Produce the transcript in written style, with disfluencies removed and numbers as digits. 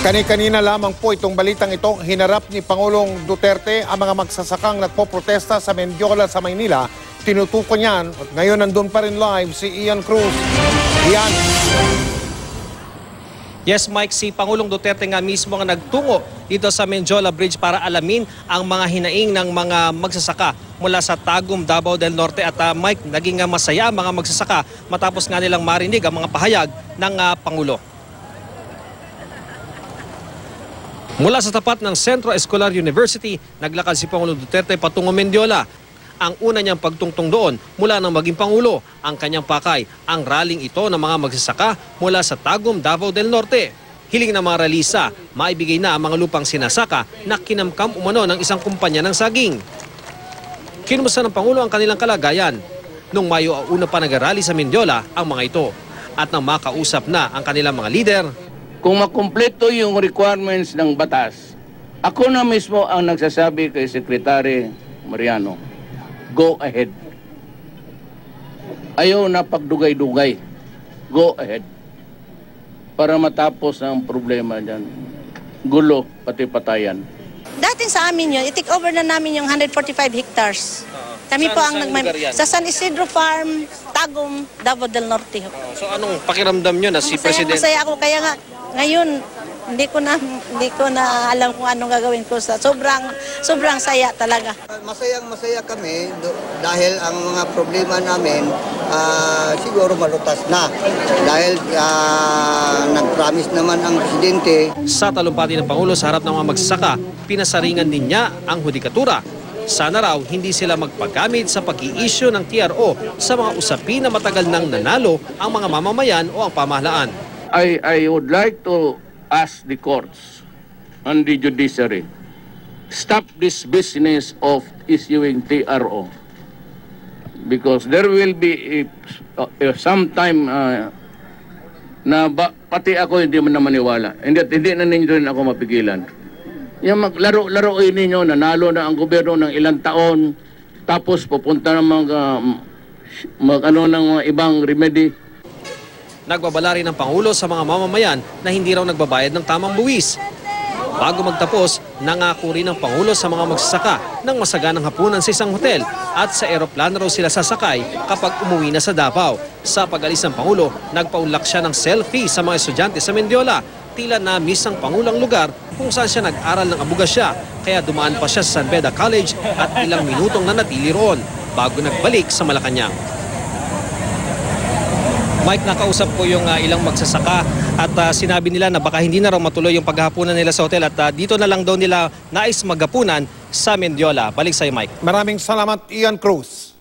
Kani-kanina lamang po itong balitang ito, hinarap ni Pangulong Duterte ang mga magsasakang nagpoprotesta sa Mendiola sa Maynila. Tinutukoy niyan at ngayon nandun pa rin live si Ian Cruz. Ian. Yes, Mike, si Pangulong Duterte nga mismo ang nagtungo dito sa Mendiola Bridge para alamin ang mga hinaing ng mga magsasaka mula sa Tagum, Davao del Norte. At Mike, naging masaya ang mga magsasaka matapos nga nilang marinig ang mga pahayag ng Pangulo. Mula sa tapat ng Centro Escolar University, naglakad si Pangulong Duterte patungo Mendiola. Ang una niyang pagtungtong doon mula nang maging Pangulo, ang kanyang pakay, ang rallying ito ng mga magsasaka mula sa Tagum, Davao del Norte. Hiling ng mga ralisa, maibigay na ang mga lupang sinasaka na kinamkam umano ng isang kumpanya ng saging. Kinumusta ng Pangulo ang kanilang kalagayan. Noong Mayo, una pa nag-rally sa Mendiola ang mga ito. At nang makausap na ang kanilang mga lider, kung makumpleto yung requirements ng batas, ako na mismo ang nagsasabi kay Secretary Mariano, go ahead. Ayaw na pagdugay-dugay. Go ahead. Para matapos ang problema dyan. Gulo, pati patayan. Dati sa amin yun, i-take over na namin yung 145 hectares. Kami po ang sa San Isidro Farm, Tagum, Davao del Norte. So anong pakiramdam nyo na si President? Masaya ako, kaya nga ngayon hindi ko na alam kung anong gagawin ko. Sobrang saya talaga. Masayang-masaya kami dahil ang mga problema namin siguro malutas na. Dahil nag-promise naman ang presidente. Sa talumpati ng Pangulo sa harap ng mga magsasaka, pinasaringan din niya ang hudikatura. Sana raw hindi sila magpagamit sa pag-i-issue ng TRO sa mga usapin na matagal nang nanalo ang mga mamamayan o ang pamahalaan. I would like to ask the courts and the judiciary, stop this business of issuing TRO. Because there will be sometime na pati ako hindi man na maniwala. Hindi na ninyo rin ako mapigilan. Yung maglaro-laroin ninyo, nanalo na ang gobyerno ng ilang taon, tapos pupunta ng mga ibang remedy. Nagbabala rin ng Pangulo sa mga mamamayan na hindi raw nagbabayad ng tamang buwis. Bago magtapos, nangako rin ng Pangulo sa mga magsasaka ng masaganang hapunan sa isang hotel at sa eroplano raw sila sasakay kapag umuwi na sa Davao. Sa pag-alis ng Pangulo, nagpaunlak siya ng selfie sa mga estudyante sa Mendiola. Tila na-miss ang Pangulang lugar kung saan siya nag-aral ng abogasya, kaya dumaan pa siya sa San Beda College at ilang minutong nanatili roon bago nagbalik sa Malacanang. Mike, nakausap ko yung ilang magsasaka at sinabi nila na baka hindi na raw matuloy yung paghahaponan nila sa hotel at dito na lang daw nila nais maghapunan sa Mendiola. Balik sa'yo, Mike. Maraming salamat, Ian Cruz.